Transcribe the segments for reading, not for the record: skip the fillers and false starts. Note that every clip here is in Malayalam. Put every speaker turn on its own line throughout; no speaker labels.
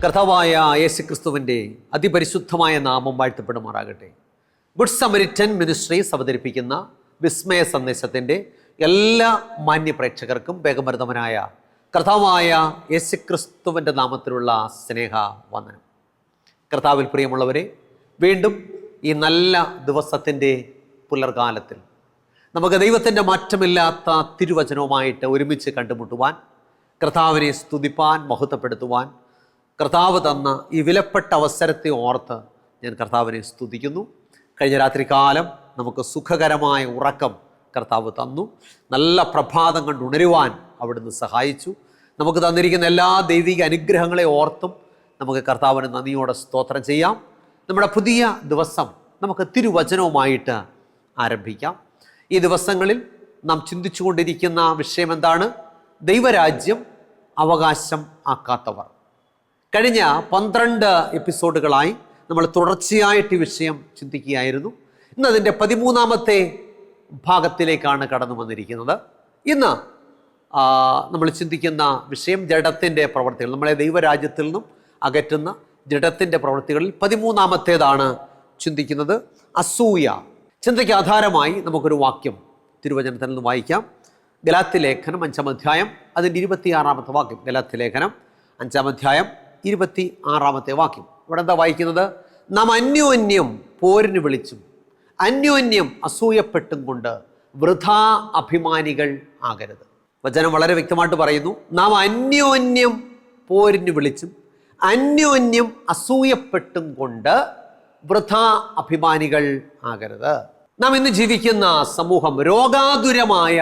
കർത്താവായ യേശുക്രിസ്തുവിൻ്റെ അതിപരിശുദ്ധമായ നാമം വാഴ്ത്തപ്പെടുമാറാകട്ടെ. ഗുഡ് സമരിറ്റൻ മിനിസ്ട്രീസ് അവതരിപ്പിക്കുന്ന വിസ്മയ സന്ദേശത്തിൻ്റെ എല്ലാ മാന്യ പ്രേക്ഷകർക്കും വേഗമരുതവനായ കർത്താവായ യേശുക്രിസ്തുവിൻ്റെ നാമത്തിലുള്ള സ്നേഹ വന്ദനം. കർത്താവിൽ പ്രിയമുള്ളവരെ, വീണ്ടും ഈ നല്ല ദിവസത്തിൻ്റെ പുലർകാലത്തിൽ നമുക്ക് ദൈവത്തിൻ്റെ മാറ്റമില്ലാത്ത തിരുവചനവുമായിട്ട് ഒരുമിച്ച് കണ്ടുമുട്ടുവാൻ, കർത്താവിനെ സ്തുതിപ്പാൻ, മഹത്വപ്പെടുത്തുവാൻ കർത്താവ് തന്ന ഈ വിലപ്പെട്ട അവസരത്തെ ഓർത്ത് ഞാൻ കർത്താവിനെ സ്തുതിക്കുന്നു. കഴിഞ്ഞ രാത്രികാലം നമുക്ക് സുഖകരമായ ഉറക്കം കർത്താവ് തന്നു. നല്ല പ്രഭാതം കണ്ട് ഉണരുവാൻ അവിടുന്ന് സഹായിച്ചു. നമുക്ക് തന്നിരിക്കുന്ന എല്ലാ ദൈവിക അനുഗ്രഹങ്ങളെ ഓർത്തും നമുക്ക് കർത്താവിന് നന്ദിയോടെ സ്തോത്രം ചെയ്യാം. നമ്മുടെ പുതിയ ദിവസം നമുക്ക് തിരുവചനവുമായിട്ട് ആരംഭിക്കാം. ഈ ദിവസങ്ങളിൽ നാം ചിന്തിച്ചു കൊണ്ടിരിക്കുന്ന വിഷയം എന്താണ്? ദൈവരാജ്യം അവകാശം ആക്കാത്തവർ. കഴിഞ്ഞ 12 എപ്പിസോഡുകളായി നമ്മൾ തുടർച്ചയായിട്ട് ഈ വിഷയം ചിന്തിക്കുകയായിരുന്നു. ഇന്ന് അതിൻ്റെ 13ാമത്തെ ഭാഗത്തിലേക്കാണ് കടന്നു വന്നിരിക്കുന്നത്. ഇന്ന് നമ്മൾ ചിന്തിക്കുന്ന വിഷയം ജഡത്തിൻ്റെ പ്രവൃത്തികൾ, നമ്മളെ ദൈവരാജ്യത്തിൽ നിന്നും അകറ്റുന്ന ജഡത്തിൻ്റെ പ്രവൃത്തികളിൽ 13ാമത്തേതാണ് ചിന്തിക്കുന്നത്, അസൂയ. ചിന്തയ്ക്ക് ആധാരമായി നമുക്കൊരു വാക്യം തിരുവചനത്തിൽ നിന്ന് വായിക്കാം. ഗലാത്യലേഖനം 5-ാം അധ്യായം അതിൻ്റെ 26ാമത്തെ വാക്യം. ഗലാത്യലേഖനം 5-ാം അധ്യായം 26ാമത്തെ വാക്യം. ഇവിടെ എന്താ വായിക്കുന്നത്? നാം അന്യോന്യം പോരിന് വിളിച്ചും അന്യോന്യം അസൂയപ്പെട്ടും കൊണ്ട് വൃഥാ അഭിമാനികൾ ആകരുത്. വചനം വളരെ വ്യക്തമായിട്ട് പറയുന്നു, നാം അന്യോന്യം പോരിന് വിളിച്ചും അന്യോന്യം അസൂയപ്പെട്ടും കൊണ്ട് വൃഥാ അഭിമാനികൾ ആകരുത്. നാം ഇന്ന് ജീവിക്കുന്ന സമൂഹം രോഗാതുരമായ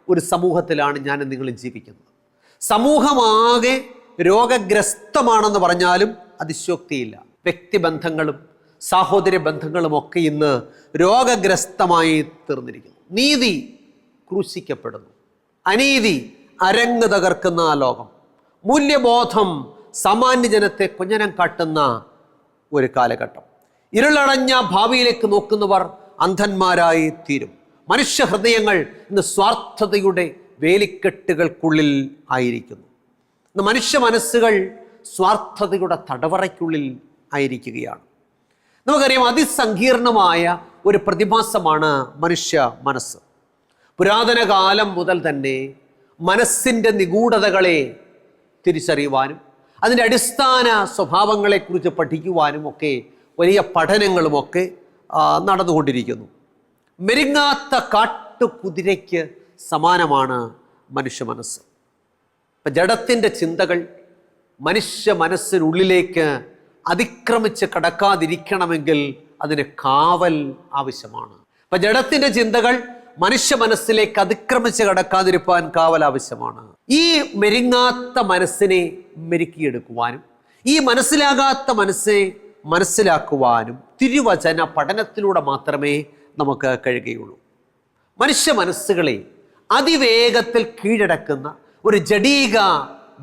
ഒരു സമൂഹത്തിലാണ് ഞാനും നിങ്ങളും ജീവിക്കുന്നത്. സമൂഹമാകെ രോഗഗ്രസ്തമാണെന്ന് പറഞ്ഞാലും അതിശയോക്തിയില്ല. വ്യക്തിബന്ധങ്ങളും സാഹോദര്യ ബന്ധങ്ങളും ഒക്കെ ഇന്ന് രോഗഗ്രസ്തമായി തീർന്നിരിക്കുന്നു. നീതി ക്രൂശിക്കപ്പെടുന്നു, അനീതി അരങ്ങ് തകർക്കുന്ന ആ ലോകം, മൂല്യബോധം സാമാന്യ ജനത്തെ കൊഞ്ഞനം കാട്ടുന്ന ഒരു കാലഘട്ടം. ഇരുളടഞ്ഞ ഭാവിയിലേക്ക് നോക്കുന്നവർ അന്ധന്മാരായി തീരും. മനുഷ്യ ഹൃദയങ്ങൾ ഇന്ന് സ്വാർത്ഥതയുടെ വേലിക്കെട്ടുകൾക്കുള്ളിൽ ആയിരിക്കുന്നു. ഇന്ന് മനുഷ്യ മനസ്സുകൾ സ്വാർത്ഥതയുടെ തടവറയ്ക്കുള്ളിൽ ആയിരിക്കുകയാണ്. നമുക്കറിയാം, അതിസങ്കീർണമായ ഒരു പ്രതിഭാസമാണ് മനുഷ്യ മനസ്സ്. പുരാതന കാലം മുതൽ തന്നെ മനസ്സിൻ്റെ നിഗൂഢതകളെ തിരിച്ചറിയുവാനും അതിൻ്റെ അടിസ്ഥാന സ്വഭാവങ്ങളെക്കുറിച്ച് പഠിക്കുവാനും ഒക്കെ വലിയ പഠനങ്ങളുമൊക്കെ നടന്നുകൊണ്ടിരിക്കുന്നു. മെരുങ്ങാത്ത കാട്ടുകുതിരയ്ക്ക് സമാനമാണ് മനുഷ്യ മനസ്സ്. ഇപ്പം ജഡത്തിൻ്റെ ചിന്തകൾ മനുഷ്യ മനസ്സിനുള്ളിലേക്ക് അതിക്രമിച്ച് കടക്കാതിരിക്കണമെങ്കിൽ അതിന് കാവൽ ആവശ്യമാണ്. അപ്പം ജഡത്തിൻ്റെ ചിന്തകൾ മനുഷ്യ മനസ്സിലേക്ക് അതിക്രമിച്ച് കടക്കാതിരിക്കാൻ കാവൽ ആവശ്യമാണ്. ഈ മെരുങ്ങാത്ത മനസ്സിനെ മെരുക്കിയെടുക്കുവാനും ഈ മനസ്സിലാകാത്ത മനസ്സിനെ മനസ്സിലാക്കുവാനും തിരുവചന പഠനത്തിലൂടെ മാത്രമേ നമുക്ക് കഴിയുകയുള്ളൂ. മനുഷ്യ മനസ്സുകളെ അതിവേഗത്തിൽ കീഴടക്കുന്ന ഒരു ജഡീക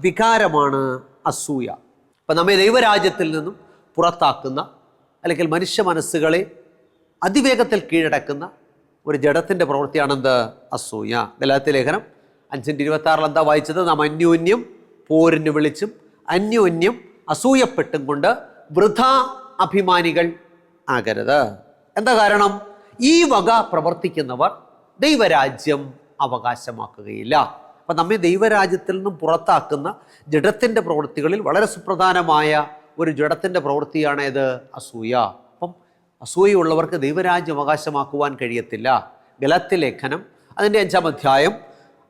വികാരമാണ് അസൂയ. അപ്പം നമ്മെ ദൈവരാജ്യത്തിൽ നിന്നും പുറത്താക്കുന്ന, അല്ലെങ്കിൽ മനുഷ്യ മനസ്സുകളെ അതിവേഗത്തിൽ കീഴടക്കുന്ന ഒരു ജഡത്തിൻ്റെ പ്രവൃത്തിയാണെന്ത്? അസൂയ. ഗലാത്യലേഖനം 5:26 എന്താ വായിച്ചത്? നാം അന്യോന്യം പോരിന് വിളിച്ചും അന്യോന്യം അസൂയപ്പെട്ടും കൊണ്ട് വൃഥാ അഭിമാനികൾ ആകരുത്. എന്താ കാരണം? ഈ വക പ്രവർത്തിക്കുന്നവർ ദൈവരാജ്യം അവകാശമാക്കുകയില്ല. അപ്പം നമ്മെ ദൈവരാജ്യത്തിൽ നിന്നും പുറത്താക്കുന്ന ജഡത്തിൻ്റെ പ്രവൃത്തികളിൽ വളരെ സുപ്രധാനമായ ഒരു ജഡത്തിൻ്റെ പ്രവൃത്തിയാണ് ഇത്, അസൂയ. അപ്പം അസൂയുള്ളവർക്ക് ദൈവരാജ്യം അവകാശമാക്കുവാൻ കഴിയത്തില്ല. ഗലാത്യലേഖനം അതിൻ്റെ 5-ാം അധ്യായം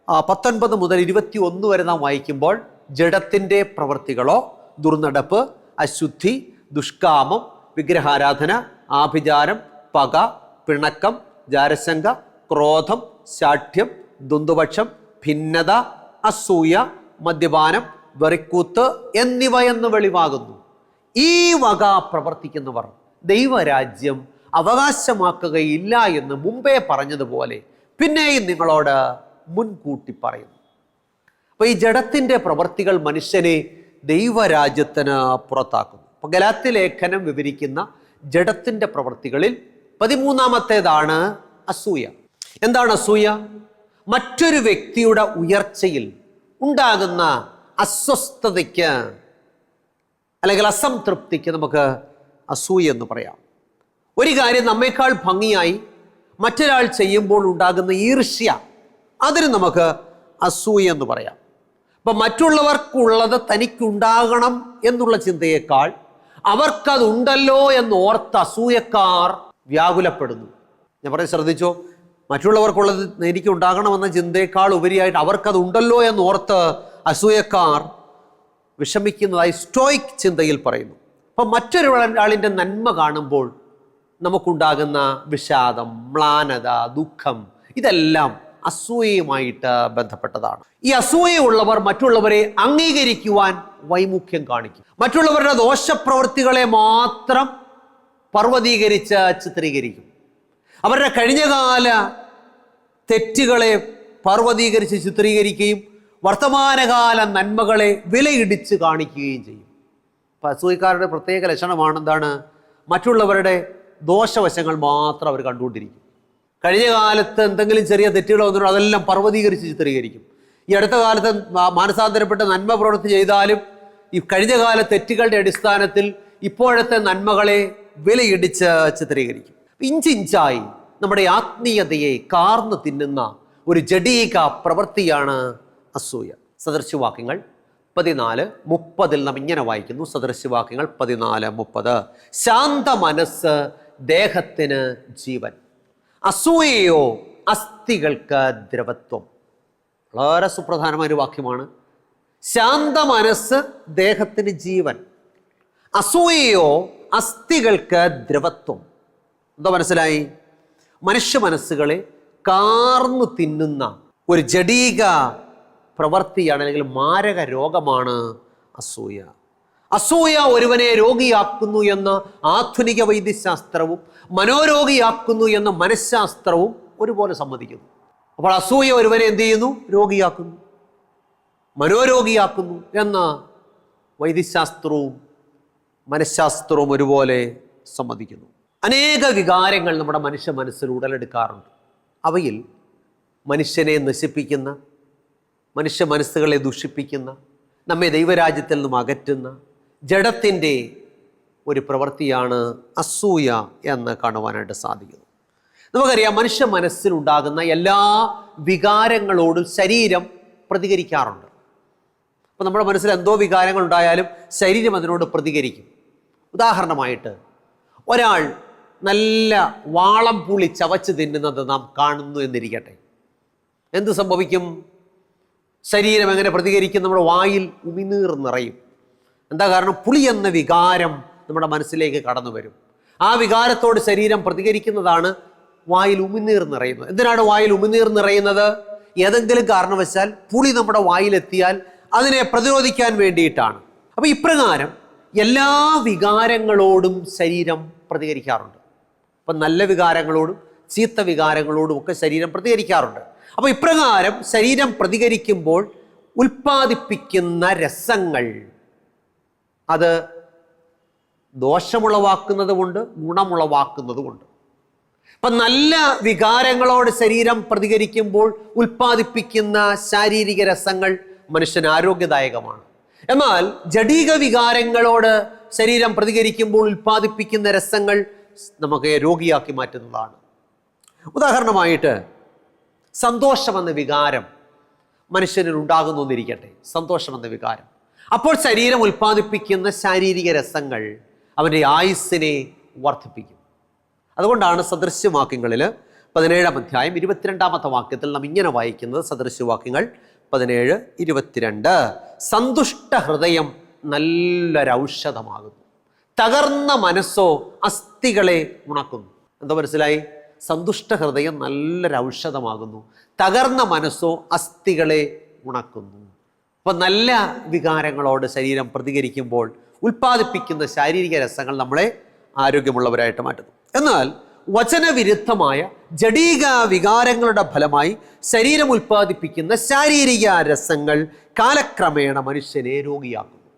19 മുതൽ 21 വരെ നാം വായിക്കുമ്പോൾ ജഡത്തിൻ്റെ പ്രവൃത്തികളോ ദുർനടപ്പ്, അശുദ്ധി, ദുഷ്കാമം, വിഗ്രഹാരാധന, ആഭിചാരം, പക, പിണക്കം, ജാരശങ്ക, ക്രോധം, ശാഠ്യം, ദ്വന്ദ്വപക്ഷം, ഭിന്നത, അസൂയ, മദ്യപാനം, വെറിക്കൂത്ത് എന്നിവ എന്ന് വെളിവാകുന്നു. ഈ വക പ്രവർത്തിക്കുന്നവർ ദൈവരാജ്യം അവകാശമാക്കുകയില്ല എന്ന് മുമ്പേ പറഞ്ഞതുപോലെ പിന്നെയും നിങ്ങളോട് മുൻകൂട്ടി പറയുന്നു. അപ്പോൾ ഈ ജഡത്തിൻ്റെ പ്രവർത്തികൾ മനുഷ്യനെ ദൈവരാജ്യത്തിന് പുറത്താക്കുന്നു. അപ്പോൾ ഗലാത്യലേഖനം വിവരിക്കുന്ന ജഡത്തിൻ്റെ പ്രവർത്തികളിൽ 13ാമത്തേതാണ് അസൂയ. എന്താണ് അസൂയ? മറ്റൊരു വ്യക്തിയുടെ ഉയർച്ചയിൽ ഉണ്ടാകുന്ന അസ്വസ്ഥതയ്ക്ക് അല്ലെങ്കിൽ അസംതൃപ്തിക്ക് നമുക്ക് അസൂയ എന്ന് പറയാം. ഒരു കാര്യം നമ്മേക്കാൾ ഭംഗിയായി മറ്റൊരാൾ ചെയ്യുമ്പോൾ ഉണ്ടാകുന്ന ഈർഷ്യ, അതിന് നമുക്ക് അസൂയ എന്ന് പറയാം. അപ്പം മറ്റുള്ളവർക്കുള്ളത് തനിക്കുണ്ടാകണം എന്നുള്ള ചിന്തയേക്കാൾ അവർക്കതുണ്ടല്ലോ എന്നോർത്ത് അസൂയക്കാർ വ്യാകുലപ്പെടുന്നു. ഞാൻ പറയാൻ ശ്രദ്ധിച്ചോ, മറ്റുള്ളവർക്കുള്ളത് എനിക്ക് ഉണ്ടാകണമെന്ന ചിന്തയേക്കാൾ ഉപരിയായിട്ട് അവർക്കതുണ്ടല്ലോ എന്നോർത്ത് അസൂയക്കാർ വിഷമിക്കുന്നതായി സ്റ്റോയിക് ചിന്തയിൽ പറയുന്നു. അപ്പം മറ്റൊരാളിൻ്റെ നന്മ കാണുമ്പോൾ നമുക്കുണ്ടാകുന്ന വിഷാദം, മ്ലാനത, ദുഃഖം, ഇതെല്ലാം അസൂയയുമായിട്ട് ബന്ധപ്പെട്ടതാണ്. ഈ അസൂയയുള്ളവർ മറ്റുള്ളവരെ അംഗീകരിക്കുവാൻ വൈമുഖ്യം കാണിക്കും. മറ്റുള്ളവരുടെ ദോഷപ്രവൃത്തികളെ മാത്രം പർവ്വതീകരിച്ച് ചിത്രീകരിക്കും. അവരുടെ കഴിഞ്ഞകാല തെറ്റുകളെ പർവ്വതീകരിച്ച് ചിത്രീകരിക്കുകയും വർത്തമാനകാല നന്മകളെ വിലയിടിച്ച് കാണിക്കുകയും ചെയ്യും. അപ്പം അസൂയക്കാരുടെ പ്രത്യേക ലക്ഷണമാണ് എന്താണ്? മറ്റുള്ളവരുടെ ദോഷവശങ്ങൾ മാത്രം അവർ കണ്ടുകൊണ്ടിരിക്കും. കഴിഞ്ഞ കാലത്ത് എന്തെങ്കിലും ചെറിയ തെറ്റുകൾ വന്നിട്ടുണ്ടോ അതെല്ലാം പർവ്വതീകരിച്ച് ചിത്രീകരിക്കും. ഈ അടുത്ത കാലത്ത് മാനസാന്തരപ്പെട്ട നന്മ പ്രവൃത്തി ചെയ്താലും ഈ കഴിഞ്ഞ കാല തെറ്റുകളുടെ അടിസ്ഥാനത്തിൽ ഇപ്പോഴത്തെ നന്മകളെ വിലയിടിച്ച് ചിത്രീകരിക്കും. ഇഞ്ചിഞ്ചായി നമ്മുടെ ആത്മീയതയെ കാർന്നു തിന്നുന്ന ഒരു ജഡീക പ്രവൃത്തിയാണ് അസൂയ. സദൃശവാക്യങ്ങൾ 14:30 നാം ഇങ്ങനെ വായിക്കുന്നു. സദൃശവാക്യങ്ങൾ 14:30. ശാന്ത മനസ്സ് ദേഹത്തിന് ജീവൻ, അസൂയയോ അസ്ഥികൾക്ക് ദ്രവത്വം. വളരെ സുപ്രധാനമായ ഒരു വാക്യമാണ്. ശാന്ത മനസ്സ് ദേഹത്തിന് ജീവൻ, അസൂയയോ അസ്ഥികൾക്ക് ദ്രവത്വം. എന്താ മനസ്സിലായി? മനുഷ്യ മനസ്സുകളെ കാർന്നു തിന്നുന്ന ഒരു ജഡീക പ്രവൃത്തിയാണ്, അല്ലെങ്കിൽ മാരക രോഗമാണ് അസൂയ. അസൂയ ഒരുവനെ രോഗിയാക്കുന്നു എന്ന് ആധുനിക വൈദ്യശാസ്ത്രവും മനോരോഗിയാക്കുന്നു എന്ന് മനഃശാസ്ത്രവും ഒരുപോലെ സമ്മതിക്കുന്നു. അപ്പോൾ അസൂയ ഒരുവനെ എന്ത് ചെയ്യുന്നു? രോഗിയാക്കുന്നു, മനോരോഗിയാക്കുന്നു എന്ന് വൈദ്യശാസ്ത്രവും മനഃശാസ്ത്രവും ഒരുപോലെ സമ്മതിക്കുന്നു. അനേക വികാരങ്ങൾ നമ്മുടെ മനുഷ്യ മനസ്സിൽ ഉടലെടുക്കാറുണ്ട്. അവയിൽ മനുഷ്യനെ നശിപ്പിക്കുന്ന, മനുഷ്യ മനസ്സുകളെ ദുഷിപ്പിക്കുന്ന, നമ്മെ ദൈവരാജ്യത്തിൽ നിന്നും അകറ്റുന്ന ജഡത്തിൻ്റെ ഒരു പ്രവൃത്തിയാണ് അസൂയ എന്ന് കാണുവാനായിട്ട് സാധിക്കുന്നു. നമുക്കറിയാം, മനുഷ്യ മനസ്സിലുണ്ടാകുന്ന എല്ലാ വികാരങ്ങളോടും ശരീരം പ്രതികരിക്കാറുണ്ട്. അപ്പോൾ നമ്മുടെ മനസ്സിൽ എന്തോ വികാരങ്ങൾ ഉണ്ടായാലും ശരീരം അതിനോട് പ്രതികരിക്കും. ഉദാഹരണമായിട്ട് ഒരാൾ നല്ല വാളം പുളി ചവച്ച് തിന്നുന്നത് നാം കാണുന്നു എന്നിരിക്കട്ടെ. എന്ത് സംഭവിക്കും? ശരീരം എങ്ങനെ പ്രതികരിക്കും? നമ്മുടെ വായിൽ ഉമിനീർ നിറയും. എന്താ കാരണം? പുളി എന്ന വികാരം നമ്മുടെ മനസ്സിലേക്ക് കടന്നു വരും. ആ വികാരത്തോട് ശരീരം പ്രതികരിക്കുന്നതാണ് വായിൽ ഉമിനീർ നിറയുന്നത്. എന്തിനാണ് വായിൽ ഉമിനീർ നിറയുന്നത്? ഏതെങ്കിലും കാരണവശാൽ പുളി നമ്മുടെ വായിലെത്തിയാൽ അതിനെ പ്രതിരോധിക്കാൻ വേണ്ടിയിട്ടാണ്. അപ്പോൾ ഇപ്രകാരം എല്ലാ വികാരങ്ങളോടും ശരീരം പ്രതികരിക്കാറുണ്ട്. അപ്പം നല്ല വികാരങ്ങളോടും ചീത്ത വികാരങ്ങളോടും ഒക്കെ ശരീരം പ്രതികരിക്കാറുണ്ട്. അപ്പോൾ ഇപ്രകാരം ശരീരം പ്രതികരിക്കുമ്പോൾ ഉൽപ്പാദിപ്പിക്കുന്ന രസങ്ങൾ അത് ദോഷമുളവാക്കുന്നതുകൊണ്ട് ഗുണമുളവാക്കുന്നതുകൊണ്ട്. അപ്പം നല്ല വികാരങ്ങളോട് ശരീരം പ്രതികരിക്കുമ്പോൾ ഉൽപ്പാദിപ്പിക്കുന്ന ശാരീരിക രസങ്ങൾ മനുഷ്യന് ആരോഗ്യദായകമാണ്. എന്നാൽ ജഡീക വികാരങ്ങളോട് ശരീരം പ്രതികരിക്കുമ്പോൾ ഉൽപ്പാദിപ്പിക്കുന്ന രസങ്ങൾ നമുക്ക് രോഗിയാക്കി മാറ്റുന്നതാണ്. ഉദാഹരണമായിട്ട് സന്തോഷമെന്ന വികാരം മനുഷ്യനിൽ ഉണ്ടാകുന്നു എന്നിരിക്കട്ടെ. സന്തോഷമെന്ന വികാരം, അപ്പോൾ ശരീരം ഉൽപ്പാദിപ്പിക്കുന്ന ശാരീരിക രസങ്ങൾ അവൻ്റെ ആയുസ്സിനെ വർദ്ധിപ്പിക്കും. അതുകൊണ്ടാണ് സദൃശ്യവാക്യങ്ങളിൽ 17-ാം അധ്യായം 22-ാമത്തെ വാക്യത്തിൽ നാം ഇങ്ങനെ വായിക്കുന്നത്. സദൃശ്യവാക്യങ്ങൾ 17:22. സന്തുഷ്ട ഹൃദയം നല്ലൊരൗഷധമാകുന്നു, തകർന്ന മനസ്സോ അസ്ഥികളെ ഉണക്കുന്നു. എന്താ മനസ്സിലായി? സന്തുഷ്ട ഹൃദയം നല്ലൊരൗഷധമാകുന്നു, തകർന്ന മനസ്സോ അസ്ഥികളെ ഉണക്കുന്നു. അപ്പം നല്ല വികാരങ്ങളോട് ശരീരം പ്രതികരിക്കുമ്പോൾ ഉൽപ്പാദിപ്പിക്കുന്ന ശാരീരിക രസങ്ങൾ നമ്മളെ ആരോഗ്യമുള്ളവരായിട്ട് മാറ്റുന്നു. എന്നാൽ വചനവിരുദ്ധമായ ജഡീക വികാരങ്ങളുടെ ഫലമായി ശരീരം ഉൽപ്പാദിപ്പിക്കുന്ന ശാരീരിക രസങ്ങൾ കാലക്രമേണ മനുഷ്യനെ രോഗിയാക്കുന്നു.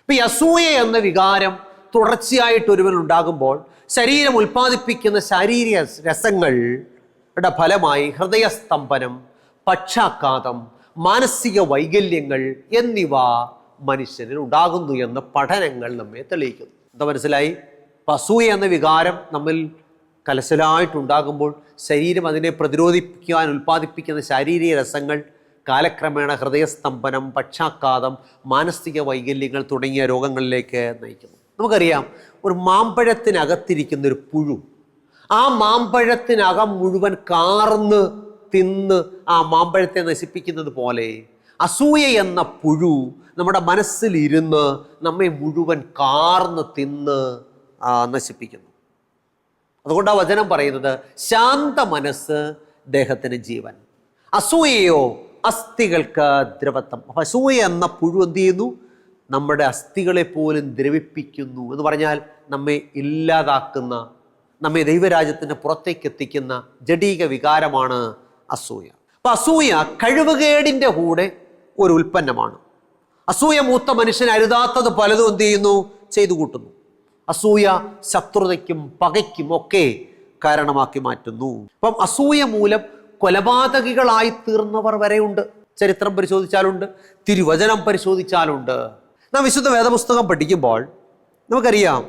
ഇപ്പം ഈ അസൂയ എന്ന വികാരം തുടർച്ചയായിട്ട് ഒരുവൻ ഉണ്ടാകുമ്പോൾ ശരീരം ഉൽപ്പാദിപ്പിക്കുന്ന ശാരീരിക രസങ്ങളുടെ ഫലമായി ഹൃദയസ്തംഭനം, പക്ഷാഘാതം, മാനസിക വൈകല്യങ്ങൾ എന്നിവ മനുഷ്യനിൽ ഉണ്ടാകുന്നു എന്ന് പഠനങ്ങൾ നമ്മെ തെളിയിക്കുന്നു. എന്താ മനസ്സിലായി? അസൂയ എന്ന വികാരം നമ്മിൽ കലശലായിട്ടുണ്ടാകുമ്പോൾ ശരീരം അതിനെ പ്രതിരോധിപ്പിക്കുവാൻ ഉൽപ്പാദിപ്പിക്കുന്ന ശാരീരിക രസങ്ങൾ കാലക്രമേണ ഹൃദയസ്തംഭനം, പക്ഷാഘാതം, മാനസിക വൈകല്യങ്ങൾ തുടങ്ങിയ രോഗങ്ങളിലേക്ക് നയിക്കുന്നു. നമുക്കറിയാം, ഒരു മാമ്പഴത്തിനകത്തിരിക്കുന്നൊരു പുഴു ആ മാമ്പഴത്തിനകം മുഴുവൻ കാർന്ന് തിന്ന് ആ മാമ്പഴത്തെ നശിപ്പിക്കുന്നത് പോലെ അസൂയ എന്ന പുഴു നമ്മുടെ മനസ്സിലിരുന്ന് നമ്മെ മുഴുവൻ കാർന്ന് തിന്ന് നശിപ്പിക്കുന്നു. അതുകൊണ്ട് ആ വചനം പറയുന്നത് ശാന്ത മനസ്സ് ദേഹത്തിന് ജീവൻ, അസൂയയോ അസ്ഥികൾക്ക് ദ്രവത്വം. അപ്പം അസൂയ എന്ന പുഴു എന്ത് ചെയ്യുന്നു? നമ്മുടെ അസ്ഥികളെ പോലും ദ്രവിപ്പിക്കുന്നു എന്ന് പറഞ്ഞാൽ നമ്മെ ഇല്ലാതാക്കുന്ന, നമ്മെ ദൈവരാജ്യത്തിന് പുറത്തേക്ക് എത്തിക്കുന്ന ജഡീക വികാരമാണ് അസൂയ. അപ്പം അസൂയ കഴിവുകേടിൻ്റെ കൂടെ ഒരു ഉൽപ്പന്നമാണ്. അസൂയ മൂത്ത മനുഷ്യൻ അരുതാത്തത് പലതും എന്ത് ചെയ്യുന്നു? ചെയ്തു കൂട്ടുന്നു. അസൂയ ശത്രുതയ്ക്കും പകയ്ക്കും ഒക്കെ കാരണമാക്കി മാറ്റുന്നു. അപ്പം അസൂയ മൂലം കൊലപാതകികളായി തീർന്നവർ വരെയുണ്ട്. ചരിത്രം പരിശോധിച്ചാലുണ്ട്, തിരുവചനം പരിശോധിച്ചാലുണ്ട്. നാം വിശുദ്ധ വേദപുസ്തകം പഠിക്കുമ്പോൾ നമുക്കറിയാം,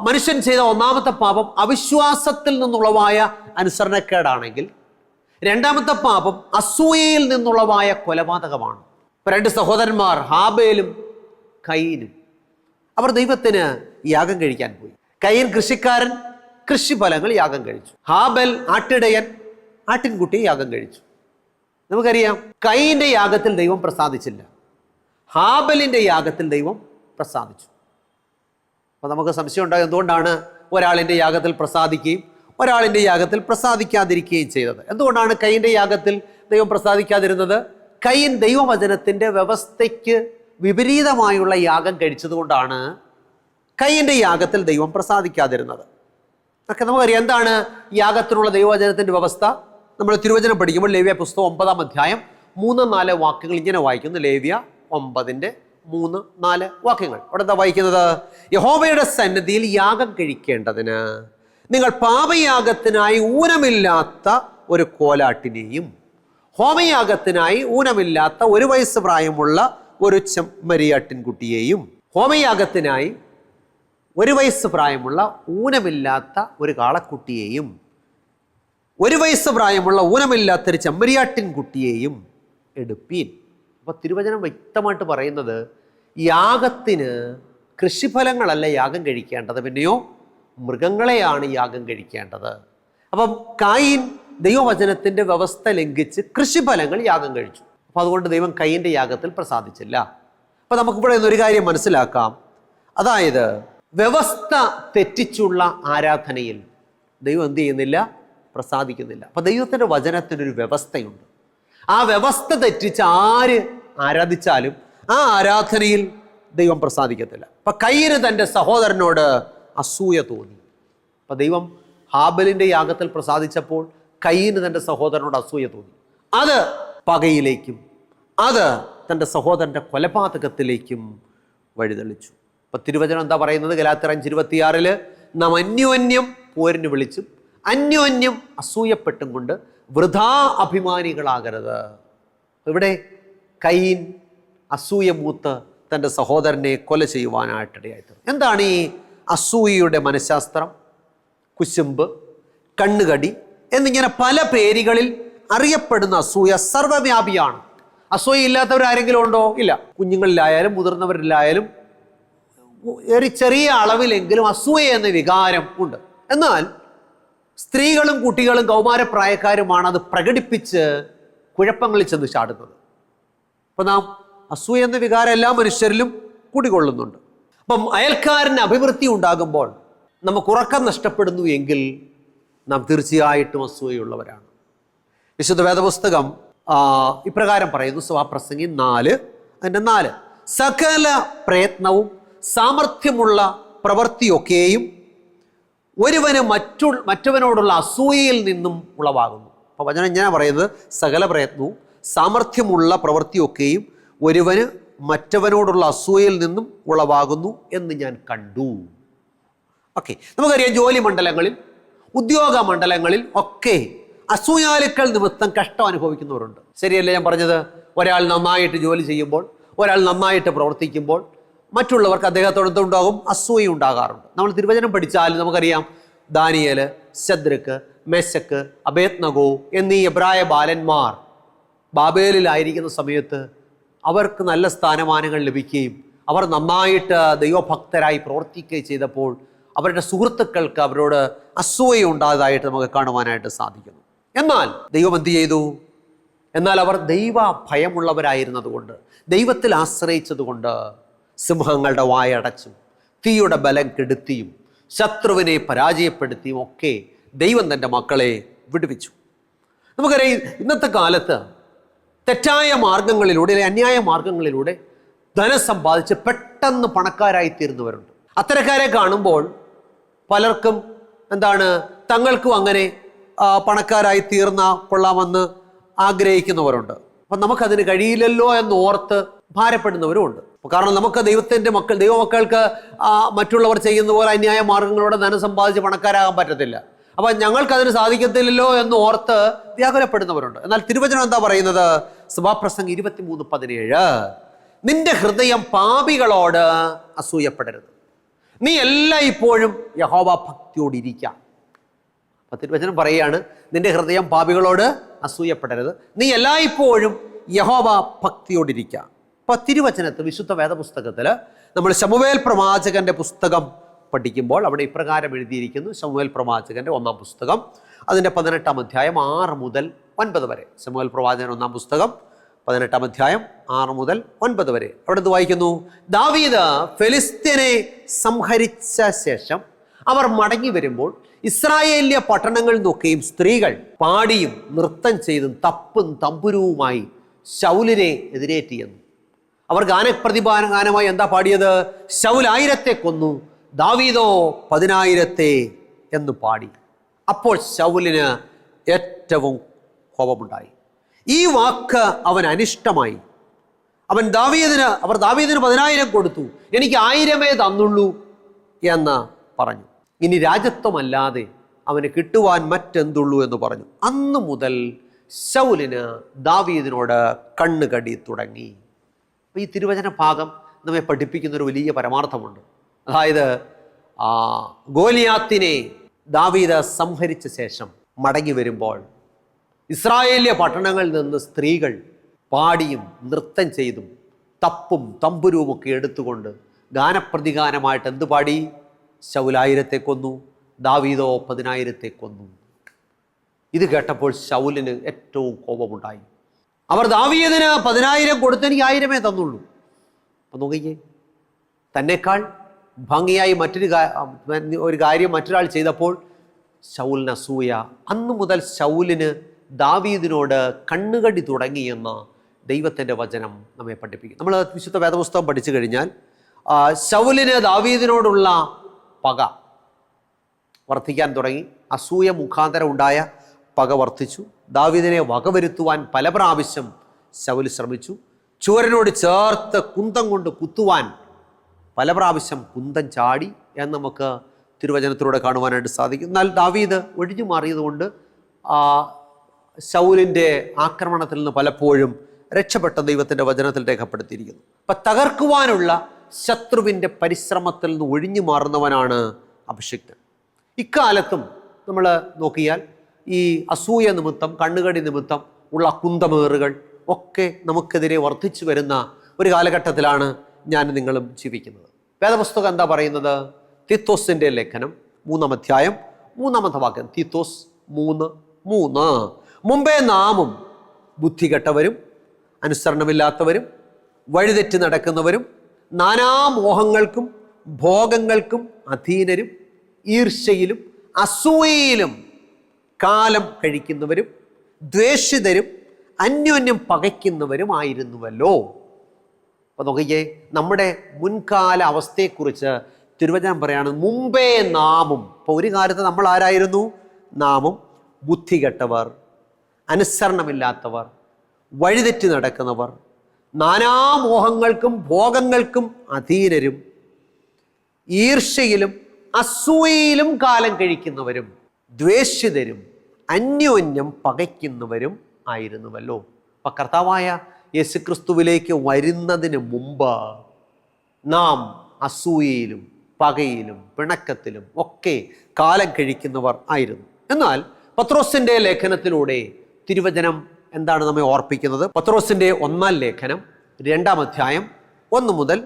മനുഷ്യൻ ചെയ്ത ഒന്നാമത്തെ പാപം അവിശ്വാസത്തിൽ നിന്നുള്ളവായ അനുസരണക്കേടാണെങ്കിൽ രണ്ടാമത്തെ പാപം അസൂയയിൽ നിന്നുള്ളവായ കൊലപാതകമാണ്. രണ്ട് സഹോദരന്മാർ ഹാബേലും കയീനും, അവർ ദൈവത്തിന് യാഗം കഴിക്കാൻ പോയി. കയീൻ കൃഷിക്കാരൻ, കൃഷിഫലങ്ങൾ യാഗം കഴിച്ചു. ഹാബേൽ ആട്ടിടയൻ, ആട്ടിൻകുട്ടിയെ യാഗം കഴിച്ചു. നമുക്കറിയാം, കയീന്റെ യാഗത്തിൽ ദൈവം പ്രസാദിച്ചില്ല, ഹാബലിന്റെ യാഗത്തിൽ ദൈവം പ്രസാദിച്ചു. അപ്പോൾ നമുക്ക് സംശയം ഉണ്ടാകും, എന്തുകൊണ്ടാണ് ഒരാളിൻ്റെ യാഗത്തിൽ പ്രസാദിക്കുകയും ഒരാളിൻ്റെ യാഗത്തിൽ പ്രസാദിക്കാതിരിക്കുകയും ചെയ്തത്? എന്തുകൊണ്ടാണ് കയീൻ്റെ യാഗത്തിൽ ദൈവം പ്രസാദിക്കാതിരുന്നത്? കയീൻ ദൈവവചനത്തിൻ്റെ വ്യവസ്ഥയ്ക്ക് വിപരീതമായുള്ള യാഗം കഴിച്ചതുകൊണ്ടാണ് കയീൻ്റെ യാഗത്തിൽ ദൈവം പ്രസാദിക്കാതിരുന്നത്. ഒക്കെ നമുക്കറിയാം എന്താണ് യാഗത്തിനുള്ള ദൈവവചനത്തിൻ്റെ വ്യവസ്ഥ. നമ്മൾ തിരുവചനം പഠിക്കുമ്പോൾ ലേവ്യ പുസ്തകം 9-ാം അധ്യായം 3-4 വാക്യങ്ങൾ ഇങ്ങനെ വായിക്കുന്നു. ലേവ്യ 9:3-4 വാക്യങ്ങൾ. അവിടെ എന്താ വായിക്കുന്നത്? യഹോവയുടെ സന്നിധിയിൽ യാഗം കഴിക്കേണ്ടതിന് നിങ്ങൾ പാപയാഗത്തിനായി ഊനമില്ലാത്ത ഒരു കോലാട്ടിനെയും ഹോമയാഗത്തിനായി ഊനമില്ലാത്ത 1 വയസ്സ് പ്രായമുള്ള ഒരു ചെമ്മരിയാട്ടിൻകുട്ടിയെയും, ഹോമയാഗത്തിനായി 1 വയസ്സ് പ്രായമുള്ള ഊനമില്ലാത്ത ഒരു കാളക്കുട്ടിയെയും, 1 വയസ്സ് പ്രായമുള്ള ഊനമില്ലാത്തൊരു ചെമ്മരിയാട്ടിൻകുട്ടിയെയും എടുപ്പീൻ. അപ്പോൾ തിരുവചനം വ്യക്തമായിട്ട് പറയുന്നത് യാഗത്തിന് കൃഷിഫലങ്ങളല്ല യാഗം കഴിക്കേണ്ടത്, പിന്നെയോ മൃഗങ്ങളെയാണ് യാഗം കഴിക്കേണ്ടത്. അപ്പം കയീൻ ദൈവവചനത്തിൻ്റെ വ്യവസ്ഥ ലംഘിച്ച് കൃഷിഫലങ്ങൾ യാഗം കഴിച്ചു. അപ്പം അതുകൊണ്ട് ദൈവം കയീൻ്റെ യാഗത്തിൽ പ്രസാദിച്ചില്ല. അപ്പം നമുക്കിവിടെ ഒരു കാര്യം മനസ്സിലാക്കാം, അതായത് വ്യവസ്ഥ തെറ്റിച്ചുള്ള ആരാധനയിൽ ദൈവം എന്ത് ചെയ്യുന്നില്ല? പ്രസാദിക്കുന്നില്ല. അപ്പം ദൈവത്തിൻ്റെ വചനത്തിനൊരു വ്യവസ്ഥയുണ്ട്. ആ വ്യവസ്ഥ തെറ്റിച്ച് ആര് ആരാധിച്ചാലും ആ ആരാധനയിൽ ദൈവം പ്രസാദിക്കത്തില്ല. അപ്പം കയീന് തൻ്റെ സഹോദരനോട് അസൂയ തോന്നി. അപ്പം ദൈവം ഹാബലിൻ്റെ യാഗത്തിൽ പ്രസാദിച്ചപ്പോൾ കയീന് തൻ്റെ സഹോദരനോട് അസൂയ തോന്നി. അത് പകയിലേക്കും അത് തൻ്റെ സഹോദരൻ്റെ കൊലപാതകത്തിലേക്കും വഴിതെളിച്ചു. അപ്പം തിരുവചനം എന്താ പറയുന്നത്? ഗലാത്യർ 5:26 നാം അന്യോന്യം പോരിന് വിളിച്ചും അന്യോന്യം അസൂയപ്പെട്ടും കൊണ്ട് വൃഥാ അഭിമാനികളാകരുത്. ഇവിടെ കയീൻ അസൂയ മൂത്ത് തൻ്റെ സഹോദരനെ കൊല ചെയ്യുവാനായിട്ടിടയായി. എന്താണ് ഈ അസൂയയുടെ മനഃശാസ്ത്രം? കുശുമ്പ്, കണ്ണുകടി എന്നിങ്ങനെ പല പേരുകളിൽ അറിയപ്പെടുന്ന അസൂയ സർവ്വവ്യാപിയാണ്. അസൂയ ഇല്ലാത്തവരാരെങ്കിലും ഉണ്ടോ? ഇല്ല. കുഞ്ഞുങ്ങളിലായാലും മുതിർന്നവരിലായാലും ഒരു ചെറിയ അളവിലെങ്കിലും അസൂയ എന്ന വികാരം ഉണ്ട്. എന്നാൽ സ്ത്രീകളും കുട്ടികളും കൗമാരപ്രായക്കാരുമാണ് അത് പ്രകടിപ്പിച്ച് കുഴപ്പങ്ങളിൽ ചെന്ന് ചാടുന്നത്. അപ്പം നാം അസൂയ എന്ന വികാരം എല്ലാ മനുഷ്യരിലും കുടികൊള്ളുന്നുണ്ട്. അപ്പം അയൽക്കാരന് അഭിവൃദ്ധി ഉണ്ടാകുമ്പോൾ നമുക്ക് ഉറക്കം നഷ്ടപ്പെടുന്നു എങ്കിൽ നാം തീർച്ചയായിട്ടും അസൂയുള്ളവരാണ്. വിശുദ്ധ വേദപുസ്തകം ഇപ്രകാരം പറയുന്നു, സഭാപ്രസംഗി 4:4 സകല പ്രയത്നവും സാമർഥ്യമുള്ള പ്രവൃത്തിയൊക്കെയും ഒരുവന് മറ്റവനോടുള്ള അസൂയയിൽ നിന്നും ഉളവാകുന്നു. അപ്പോൾ വചനം ഇങ്ങനെ പറയുന്നത്, സകല പ്രയത്നവും സാമർഥ്യമുള്ള പ്രവൃത്തിയൊക്കെയും ഒരുവന് മറ്റവനോടുള്ള അസൂയയിൽ നിന്നും ഉളവാകുന്നു എന്ന് ഞാൻ കണ്ടു. ഓക്കെ, നമുക്കറിയാം ജോലി മണ്ഡലങ്ങളിൽ, ഉദ്യോഗ മണ്ഡലങ്ങളിൽ ഒക്കെ അസൂയാലുക്കൾ നിമിത്തം കഷ്ടം അനുഭവിക്കുന്നവരുണ്ട്. ശരിയല്ലേ ഞാൻ പറഞ്ഞത്? ഒരാൾ നന്നായിട്ട് ജോലി ചെയ്യുമ്പോൾ ഒരാൾ നന്നായിട്ട് പ്രവർത്തിക്കുമ്പോൾ മറ്റുള്ളവർക്ക് അദ്ദേഹത്തോട് എന്തുണ്ടാകും? അസൂയ ഉണ്ടാകാറുണ്ട്. നമ്മൾ തിരുവചനം പഠിച്ചാൽ നമുക്കറിയാം, ദാനിയേൽ, ശദ്രക്ക്, മെശക്ക്, അബേദ്നഗോ എന്നീ എബ്രായ ബാലന്മാർ ബാബേലിലായിരിക്കുന്ന സമയത്ത് അവർക്ക് നല്ല സ്ഥാനമാനങ്ങൾ ലഭിക്കുകയും അവർ നന്നായിട്ട് ദൈവഭക്തരായി പ്രവർത്തിക്കുകയും ചെയ്തപ്പോൾ അവരുടെ സുഹൃത്തുക്കൾക്ക് അവരോട് അസൂയ ഉണ്ടായതായിട്ട് നമുക്ക് കാണുവാനായിട്ട് സാധിക്കുന്നു. എന്നാൽ ദൈവം എന്ത് ചെയ്തു? എന്നാൽ അവർ ദൈവ ഭയമുള്ളവരായിരുന്നതുകൊണ്ട്, ദൈവത്തിൽ ആശ്രയിച്ചതുകൊണ്ട് സിംഹങ്ങളുടെ വായടച്ചും തീയുടെ ബലം കെടുത്തിയും ശത്രുവിനെ പരാജയപ്പെടുത്തിയും ഒക്കെ ദൈവം തൻ്റെ മക്കളെ വിടുവിച്ചു. നമുക്കറിയാം, ഇന്നത്തെ കാലത്ത് തെറ്റായ മാർഗങ്ങളിലൂടെ, അന്യായ മാർഗങ്ങളിലൂടെ ധനം സമ്പാദിച്ച് പെട്ടെന്ന് പണക്കാരായി തീർന്നവരുണ്ട്. അത്തരക്കാരെ കാണുമ്പോൾ പലർക്കും തങ്ങൾക്കും അങ്ങനെ പണക്കാരായി തീർന്ന കൊള്ളാമെന്ന് ആഗ്രഹിക്കുന്നവരുണ്ട്. അപ്പം നമുക്കതിന് കഴിയില്ലല്ലോ എന്ന് ഓർത്ത് ഭാരപ്പെടുന്നവരും ഉണ്ട്. കാരണം നമുക്ക് ദൈവമക്കൾക്ക് മറ്റുള്ളവർ ചെയ്യുന്ന പോലെ അന്യായ മാർഗങ്ങളോടെ ധനം സമ്പാദിച്ച് പണക്കാരാകാൻ പറ്റത്തില്ല. അപ്പം ഞങ്ങൾക്കതിന് സാധിക്കത്തില്ലല്ലോ എന്ന് ഓർത്ത് വ്യാകുലപ്പെടുന്നവരുണ്ട്. എന്നാൽ തിരുവചനം എന്താ പറയുന്നത്? സഭാപ്രസംഗം 23:17, നിന്റെ ഹൃദയം പാപികളോട് അസൂയപ്പെടരുത്, നീ എല്ലായ്പ്പോഴും യഹോവ ഭക്തിയോടിരിക്കാം. അപ്പം തിരുവചനം പറയുകയാണ്, നിന്റെ ഹൃദയം പാപികളോട് അസൂയപ്പെടരുത്, നീ എല്ലായ്പ്പോഴും യഹോവ ഭക്തിയോടിരിക്കാം. അപ്പം തിരുവചനത്തിൽ, വിശുദ്ധ വേദപുസ്തകത്തിൽ നമ്മൾ ശമൂവേൽ പ്രവാചകന്റെ പുസ്തകം പഠിക്കുമ്പോൾ അവിടെ ഇപ്രകാരം എഴുതിയിരിക്കുന്നു. ശമൂവേൽ പ്രവാചകന്റെ 1-ാം പുസ്തകം, അതിൻ്റെ 18-ാം അധ്യായം 6 മുതൽ 9 വരെ. ശമൂവേൽ പ്രവാചകൻ 1-ാം പുസ്തകം 18-ാം അധ്യായം 6 മുതൽ 9 വരെ. അവിടെ ഇത് വായിക്കുന്നു: ദാവീദ് ഫെലിസ്ത്യനെ സംഹരിച്ച ശേഷം അവർ മടങ്ങി വരുമ്പോൾ ഇസ്രായേലിയ പട്ടണങ്ങളിൽ നിന്നൊക്കെയും സ്ത്രീകൾ പാടിയും നൃത്തം ചെയ്തും തപ്പും തമ്പുരുവുമായി ശൗലിനെ എതിരേറ്റിയെന്നു. അവർ ഗാനമായി എന്താ പാടിയത്? ശൗൽ 1000 കൊന്നു, ദാവീദോ 10,000 എന്ന് പാടി. അപ്പോൾ ശൗലിന് ഏറ്റവും കോപമുണ്ടായി. ഈ വാക്ക് അവൻ അനിഷ്ടമായി. അവർ ദാവീദിന് 10,000 കൊടുത്തു, എനിക്ക് 1000 തന്നുള്ളൂ എന്ന് പറഞ്ഞു. ഇനി രാജത്വമല്ലാതെ അവന് കിട്ടുവാൻ മറ്റെന്തുള്ളൂ എന്ന് പറഞ്ഞു. അന്നു മുതൽ ശൗലിന് ദാവീദിനോട് കണ്ണുകടി തുടങ്ങി. ഈ തിരുവചന ഭാഗം നമ്മെ പഠിപ്പിക്കുന്നൊരു വലിയ പരമാർത്ഥമുണ്ട്. അതായത് ഗോലിയാത്തിനെ ദാവീദ് സംഹരിച്ച ശേഷം മടങ്ങി വരുമ്പോൾ ഇസ്രായേലിയ പട്ടണങ്ങളിൽ നിന്ന് സ്ത്രീകൾ പാടിയും നൃത്തം ചെയ്തും തപ്പും തമ്പുരുവുമൊക്കെ എടുത്തുകൊണ്ട് ഗാനപ്രതിഗാനമായിട്ട് എന്ത് പാടി? ശൗൽ 1000 കൊന്നു, ദാവീദോ 10,000 കൊന്നു. ഇത് കേട്ടപ്പോൾ ശൗലിന് ഏറ്റവും കോപമുണ്ടായി. അവർ ദാവീദിന് 10,000 കൊടുത്ത് എനിക്ക് 1000 തന്നുള്ളൂ. അപ്പം നോക്കിക്കേ, തന്നെക്കാൾ ഭംഗിയായി ഒരു കാര്യം മറ്റൊരാൾ ചെയ്തപ്പോൾ ശൗലിന് അസൂയ. അന്നു മുതൽ ശൗലിന് ദാവീദിനോട് കണ്ണുകടി തുടങ്ങിയെന്ന് ദൈവത്തിൻ്റെ വചനം നമ്മെ പഠിപ്പിക്കും. നമ്മൾ വിശുദ്ധ വേദപുസ്തകം പഠിച്ചു കഴിഞ്ഞാൽ ശൗലിന് ദാവീദിനോടുള്ള പക വർദ്ധിക്കാൻ തുടങ്ങി. അസൂയ മുഖാന്തരം ഉണ്ടായ പക വർദ്ധിച്ചു. ദാവീദിനെ വകവരുത്തുവാൻ പല പ്രാവശ്യം ശൗൽ ശ്രമിച്ചു. ചൂരനോട് ചേർത്ത് കുന്തം കൊണ്ട് കുത്തുവാൻ പല പ്രാവശ്യം കുന്തം ചാടി എന്ന് നമുക്ക് തിരുവചനത്തിലൂടെ കാണുവാനായിട്ട് സാധിക്കും. എന്നാൽ ദാവീദ് ഒഴിഞ്ഞു മാറിയതുകൊണ്ട് ശൗലിൻ്റെ ആക്രമണത്തിൽ നിന്ന് പലപ്പോഴും രക്ഷപ്പെട്ട ദൈവത്തിൻ്റെ വചനത്തിൽ രേഖപ്പെടുത്തിയിരിക്കുന്നു. അപ്പം തകർക്കുവാനുള്ള ശത്രുവിൻ്റെ പരിശ്രമത്തിൽ നിന്ന് ഒഴിഞ്ഞു മാറുന്നവനാണ് അഭിഷിക്തൻ. ഇക്കാലത്തും നമ്മൾ നോക്കിയാൽ ഈ അസൂയ നിമിത്തം, കണ്ണുകടി നിമിത്തം ഉള്ള കുന്തമേറുകൾ ഒക്കെ നമുക്കെതിരെ വർദ്ധിച്ചു വരുന്ന ഒരു കാലഘട്ടത്തിലാണ് ഞാൻ നിങ്ങളും ജീവിക്കുന്നത്. വേദപുസ്തകം എന്താ പറയുന്നത്? തീത്തോസിൻ്റെ ലേഖനം 3-ാം അധ്യായം 3-ാമത്തെ വാക്യം. തീത്തോസ് 3:3, മുമ്പേ നാമും ബുദ്ധികെട്ടവരും അനുസരണമില്ലാത്തവരും വഴിതെറ്റി നടക്കുന്നവരും നാനാമോഹങ്ങൾക്കും ഭോഗങ്ങൾക്കും അധീനരും ഈർഷ്യയിലും അസൂയയിലും കാലം കഴിക്കുന്നവരും ദ്വേഷിതരും അന്യോന്യം പകയ്ക്കുന്നവരുമായിരുന്നുവല്ലോ. അപ്പോൾ നോക്കിയേ, നമ്മുടെ മുൻകാല അവസ്ഥയെക്കുറിച്ച് തിരുവചനം പറയാണ്, മുമ്പേ നാമും. ഇപ്പോൾ ഒരു കാലത്ത് നമ്മൾ ആരായിരുന്നു? നാമും ബുദ്ധികെട്ടവർ, അനുസരണമില്ലാത്തവർ, വഴിതെറ്റി നടക്കുന്നവർ, നാനാമോഹങ്ങൾക്കും ഭോഗങ്ങൾക്കും അധീനരും ഈർഷ്യയിലും അസൂയയിലും കാലം കഴിക്കുന്നവരും ദ്വേഷിതരും അന്യോന്യം പകയ്ക്കുന്നവരും ആയിരുന്നുവല്ലോ. അപ്പം കർത്താവായ യേശുക്രിസ്തുവിലേക്ക് വരുന്നതിന് മുമ്പ് നാം അസൂയയിലും പകയിലും പിണക്കത്തിലും ഒക്കെ കാലം കഴിക്കുന്നവർ ആയിരുന്നു. എന്നാൽ പത്രോസിൻ്റെ ലേഖനത്തിലൂടെ തിരുവചനം എന്താണ് നമ്മെ ഓർപ്പിക്കുന്നത്? പത്രോസിൻ്റെ 1-ാം ലേഖനം 2-ാം അധ്യായം 1 മുതൽ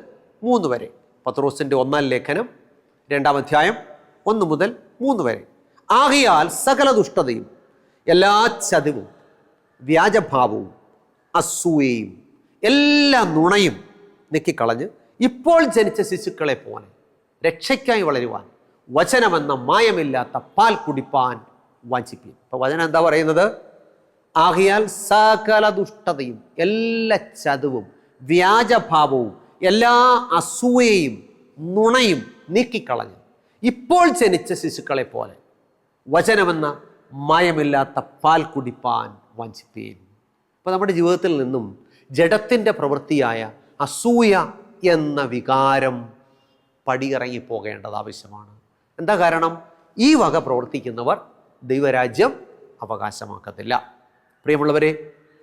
3 വരെ. പത്രോസിൻ്റെ 1-ാം ലേഖനം 2-ാം അധ്യായം 1 മുതൽ 3 വരെ. ആകയാൽ സകല ദുഷ്ടതയും എല്ലാ ചതിവും വ്യാജഭാവവും അസൂയയും എല്ലാ നുണയും നീക്കിക്കളഞ്ഞ് ഇപ്പോൾ ജനിച്ച ശിശുക്കളെ പോലെ രക്ഷയ്ക്കായി വളരുവാൻ വചനമെന്ന മായമില്ലാത്ത പാൽ കുടിപ്പാൻ വാഞ്ചിപ്പീൻ. അപ്പോൾ വചനം എന്താ പറയുന്നത്? ആകയാൽ സകല ദുഷ്ടതയും എല്ലാ ചതിവും വ്യാജഭാവവും എല്ലാ അസൂയയും നുണയും നീക്കിക്കളഞ്ഞ് ഇപ്പോൾ ജനിച്ച ശിശുക്കളെ പോലെ വചനമെന്ന മായമില്ലാത്ത പാൽ കുടിപ്പാൻ വാഞ്ചിപ്പീൻ. അപ്പോൾ നമ്മുടെ ജീവിതത്തിൽ നിന്നും ജഡത്തിൻ്റെ പ്രവൃത്തിയായ അസൂയ എന്ന വികാരം പടിയിറങ്ങി പോകേണ്ടത് ആവശ്യമാണ്. എന്താ കാരണം? ഈ വക പ്രവർത്തിക്കുന്നവർ ദൈവരാജ്യം അവകാശമാക്കത്തില്ല. പ്രിയമുള്ളവരെ,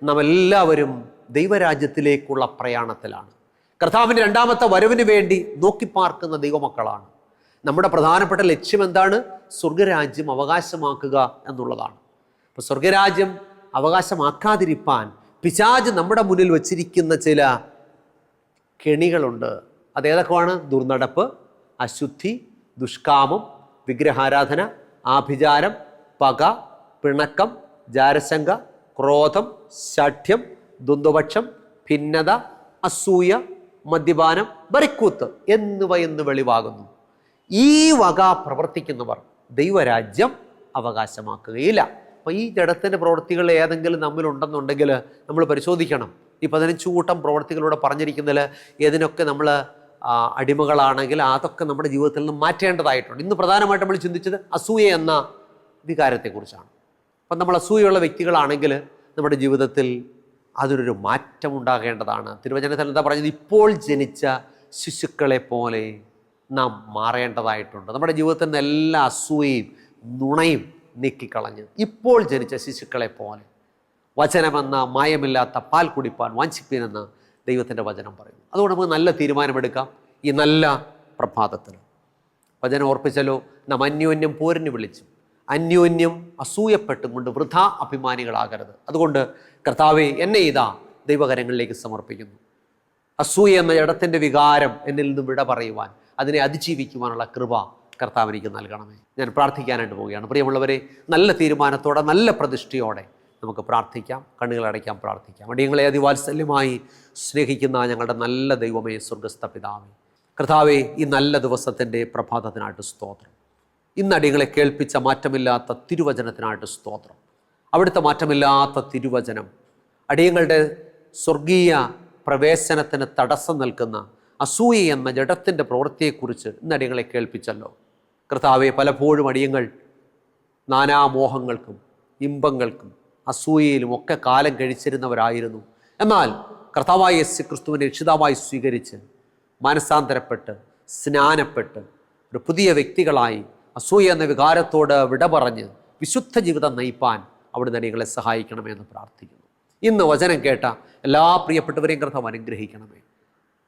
നാം എല്ലാവരും ദൈവരാജ്യത്തിലേക്കുള്ള പ്രയാണത്തിലാണ്. കർത്താവിൻ്റെ 2ാമത്തെ വരവിന് വേണ്ടി നോക്കിപ്പാർക്കുന്ന ദൈവമക്കളാണ്. നമ്മുടെ പ്രധാനപ്പെട്ട ലക്ഷ്യം എന്താണ്? സ്വർഗരാജ്യം അവകാശമാക്കുക എന്നുള്ളതാണ്. അപ്പോൾ സ്വർഗരാജ്യം അവകാശമാക്കാതിരിപ്പാൻ പിശാച് നമ്മുടെ മുന്നിൽ വച്ചിരിക്കുന്ന ചില കെണികളുണ്ട്. അതേതൊക്കെയാണ്? ദുർനടപ്പ്, അശുദ്ധി, ദുഷ്കാമം, വിഗ്രഹാരാധന, ആഭിചാരം, പക, പിണക്കം, ജാരശങ്ക, ക്രോധം, ശാഠ്യം, ദ്വന്ദ്വപക്ഷം, ഭിന്നത, അസൂയ, മദ്യപാനം, ബറിക്കൂത്ത് എന്ന് വെളിവാകുന്നു. ഈ വക പ്രവർത്തിക്കുന്നവർ ദൈവരാജ്യം അവകാശമാക്കുകയില്ല. അപ്പോൾ ഈ ജഡത്തിൻ്റെ പ്രവൃത്തികൾ ഏതെങ്കിലും നമ്മിലുണ്ടെന്നുണ്ടെങ്കിൽ നമ്മൾ പരിശോധിക്കണം. ഈ 15 കൂട്ടം പ്രവൃത്തികളൂടെ പറഞ്ഞിരിക്കുന്നതിൽ ഏതിനൊക്കെ നമ്മൾ അടിമകളാണെങ്കിൽ അതൊക്കെ നമ്മുടെ ജീവിതത്തിൽ നിന്ന് മാറ്റേണ്ടതായിട്ടുണ്ട്. ഇന്ന് പ്രധാനമായിട്ട് നമ്മൾ ചിന്തിച്ചത് അസൂയ എന്ന വികാരത്തെക്കുറിച്ചാണ്. അപ്പം നമ്മൾ അസൂയുള്ള വ്യക്തികളാണെങ്കിൽ നമ്മുടെ ജീവിതത്തിൽ അതിനൊരു മാറ്റം ഉണ്ടാകേണ്ടതാണ്. തിരുവചനത്തിൽ എന്താ പറഞ്ഞത്? ഇപ്പോൾ ജനിച്ച ശിശുക്കളെ പോലെ നാം മാറേണ്ടതായിട്ടുണ്ട്. നമ്മുടെ ജീവിതത്തിൽ നിന്ന് എല്ലാ അസൂയയും നുണയും നീക്കിക്കളഞ്ഞ് ഇപ്പോൾ ജനിച്ച ശിശുക്കളെ പോലെ വചനമെന്ന മായമില്ലാത്ത പാൽ കുടിപ്പാൻ വാഞ്ചിപ്പീനെന്ന് ദൈവത്തിൻ്റെ വചനം പറയുന്നു. അതുകൊണ്ട് നമുക്ക് നല്ല തീരുമാനമെടുക്കാം ഈ നല്ല പ്രഭാതത്തിൽ. വചനം ഓർപ്പിച്ചല്ലോ, നാം അന്യോന്യം പോരിന് വിളിച്ചും അന്യോന്യം അസൂയപ്പെട്ടും കൊണ്ട് വൃഥാ അഭിമാനികളാകരുത്. അതുകൊണ്ട് കർത്താവേ, എന്നെ ഇതാ ദൈവകരങ്ങളിലേക്ക് സമർപ്പിക്കുന്നു. അസൂയ എന്ന ജഡത്തിൻ്റെ വികാരം എന്നിൽ നിന്ന് വിട പറയുവാൻ, അതിനെ അതിജീവിക്കുവാനുള്ള കൃപ കർത്താവ് എനിക്ക് നൽകണമേ. ഞാൻ പ്രാർത്ഥിക്കാനായിട്ട് പോവുകയാണ്. പ്രിയമുള്ളവരെ, നല്ല തീരുമാനത്തോടെ നല്ല പ്രതിഷ്ഠയോടെ നമുക്ക് പ്രാർത്ഥിക്കാം. കണ്ണുകളടയ്ക്കാം, പ്രാർത്ഥിക്കാം. അടിയങ്ങളെ അതിവാത്സല്യമായി സ്നേഹിക്കുന്ന ഞങ്ങളുടെ നല്ല ദൈവമേ, സ്വർഗസ്ഥ പിതാവേ, കർത്താവേ, ഈ നല്ല ദിവസത്തിൻ്റെ പ്രഭാതത്തിനായിട്ട് സ്തോത്രം. ഇന്ന് അടിയങ്ങളെ കേൾപ്പിച്ച മാറ്റമില്ലാത്ത തിരുവചനത്തിനായിട്ട് സ്തോത്രം. അവിടുത്തെ മാറ്റമില്ലാത്ത തിരുവചനം അടിയങ്ങളുടെ സ്വർഗീയ പ്രവേശനത്തിന് തടസ്സം നിൽക്കുന്ന അസൂയ എന്ന ജഡത്തിൻ്റെ പ്രവൃത്തിയെക്കുറിച്ച് ഇന്ന് അടിയങ്ങളെ കേൾപ്പിച്ചല്ലോ. കർത്താവെ, പലപ്പോഴും അടിയങ്ങൾ നാനാമോഹങ്ങൾക്കും ഇമ്പങ്ങൾക്കും അസൂയയിലും ഒക്കെ കാലം കഴിച്ചിരുന്നവരായിരുന്നു. എന്നാൽ കർത്താവായ യേശു ക്രിസ്തുവിനെ രക്ഷിതാവായി സ്വീകരിച്ച് മാനസാന്തരപ്പെട്ട് സ്നാനപ്പെട്ട് ഒരു പുതിയ വ്യക്തികളായി അസൂയ എന്ന വികാരത്തോട് വിട പറഞ്ഞ് വിശുദ്ധ ജീവിതം നയിപ്പാൻ അവിടുന്ന് അടിയങ്ങളെ സഹായിക്കണമെന്ന് പ്രാർത്ഥിക്കുന്നു. ഇന്ന് വചനം കേട്ട എല്ലാ പ്രിയപ്പെട്ടവരെയും കർത്താവ് അനുഗ്രഹിക്കണമേ.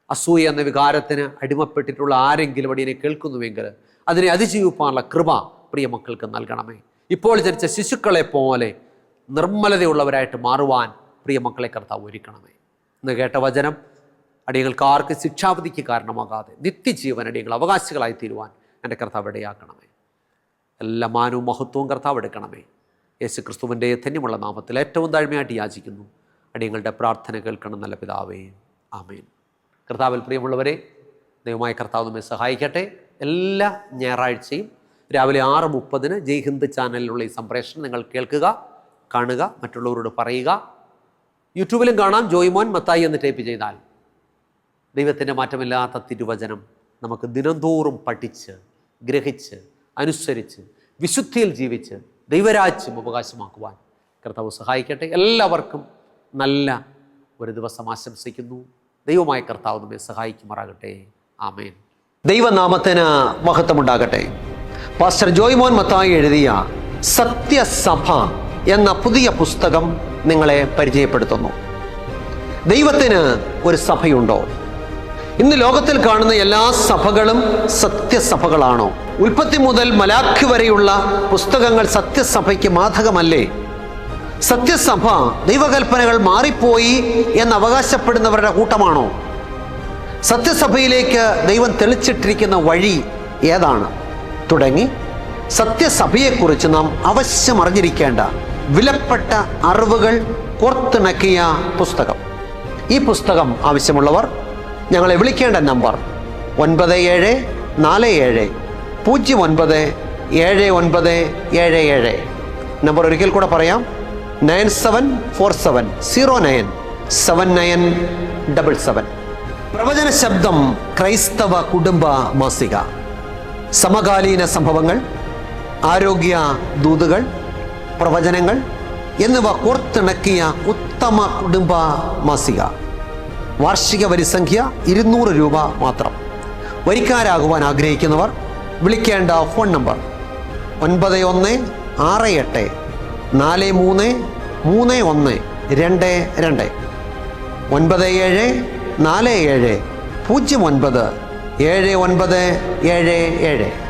അസൂയ എന്ന വികാരത്തിന് അടിമപ്പെട്ടിട്ടുള്ള ആരെങ്കിലും അടിയനെ കേൾക്കുന്നുവെങ്കിൽ അതിനെ അതിജീവിപ്പാനുള്ള കൃപ പ്രിയ മക്കൾക്ക് നൽകണമേ. ഇപ്പോൾ ജനിച്ച ശിശുക്കളെ പോലെ നിർമ്മലതയുള്ളവരായിട്ട് മാറുവാൻ പ്രിയ മക്കളെ കർത്താവ് ഒരുക്കണമേ. ഇന്ന് കേട്ട വചനം അടിയങ്ങൾക്ക് ആർക്ക് ശിക്ഷാവിധിക്ക് കാരണമാകാതെ നിത്യജീവൻ അടിയങ്ങൾ അവകാശികളായി തീരുവാൻ എൻ്റെ കർത്താവ് ഇടയാക്കണമേ. എല്ലാ മാനവും മഹത്വവും കർത്താവ് എടുക്കണമേ. യേശു ക്രിസ്തുവിൻ്റെ ധന്യമുള്ള നാമത്തിൽ ഏറ്റവും താഴ്മയായിട്ട് യാചിക്കുന്നു. അടിയങ്ങളുടെ പ്രാർത്ഥന കേൾക്കണം നല്ല പിതാവേ, ആമേൻ. കർത്താവിൽ പ്രിയമുള്ളവരെ, ദൈവമായ കർത്താവ് നമ്മെ സഹായിക്കട്ടെ. എല്ലാ ഞായറാഴ്ചയും രാവിലെ 6:30 ജയ് ഹിന്ദ് ചാനലിലുള്ള ഈ സംപ്രേഷണം നിങ്ങൾ കേൾക്കുക, കാണുക, മറ്റുള്ളവരോട് പറയുക. യൂട്യൂബിലും കാണാം. ജോയ്മോൻ മത്തായി എന്ന് ടൈപ്പ് ചെയ്താൽ ദൈവത്തിൻ്റെ മാറ്റമില്ലാത്ത തിരുവചനം നമുക്ക് ദിനംതോറും പഠിച്ച് ഗ്രഹിച്ച് അനുസരിച്ച് വിശുദ്ധിയിൽ ജീവിച്ച് ദൈവരാജ്യം അവകാശമാക്കുവാൻ കർത്താവ് സഹായിക്കട്ടെ. എല്ലാവർക്കും നല്ല ഒരു ദിവസം ആശംസിക്കുന്നു. ദൈവമായ കർത്താവ് നമ്മെ സഹായിക്കുമാറാകട്ടെ. ആമേൻ. ദൈവനാമത്തിന് മഹത്വമുണ്ടാകട്ടെ. പാസ്റ്റർ ജോയ്മോൻ മത്തായി എഴുതിയ സത്യസഭ എന്ന പുതിയ പുസ്തകം നിങ്ങളെ പരിചയപ്പെടുത്തുന്നു. ദൈവത്തിന് ഒരു സഭയുണ്ടോ? ഇന്ന് ലോകത്തിൽ കാണുന്ന എല്ലാ സഭകളും സത്യസഭകളാണോ? ഉൽപ്പത്തി മുതൽ മലാഖി വരെയുള്ള പുസ്തകങ്ങൾ സത്യസഭയ്ക്ക് ബാധകമല്ലേ? സത്യസഭ ദൈവകൽപ്പനകൾ മാറിപ്പോയി എന്ന് അവകാശപ്പെടുന്നവരുടെ കൂട്ടമാണോ? സത്യസഭയിലേക്ക് ദൈവം തെളിച്ചിട്ടിരിക്കുന്ന വഴി ഏതാണ്? തുടങ്ങി സത്യസഭയെക്കുറിച്ച് നാം അവശ്യം അറിഞ്ഞിരിക്കേണ്ട വിലപ്പെട്ട അറിവുകൾ കോർത്തിണക്കിയ പുസ്തകം. ഈ പുസ്തകം ആവശ്യമുള്ളവർ ഞങ്ങളെ വിളിക്കേണ്ട നമ്പർ 9747097977. നമ്പർ ഒരിക്കൽ കൂടെ പറയാം, 9747097977. പ്രവചന ശബ്ദം ക്രൈസ്തവ കുടുംബ മാസിക. സമകാലീന സംഭവങ്ങൾ, ആരോഗ്യ ദൂതുകൾ, പ്രവചനങ്ങൾ എന്നിവ കോർത്തിണക്കിയ ഉത്തമ കുടുംബ മാസിക. വാർഷിക വരിസംഖ്യ 200 രൂപ മാത്രം. വരിക്കാരാകുവാൻ ആഗ്രഹിക്കുന്നവർ വിളിക്കേണ്ട ഫോൺ നമ്പർ 9161433122 9747097977.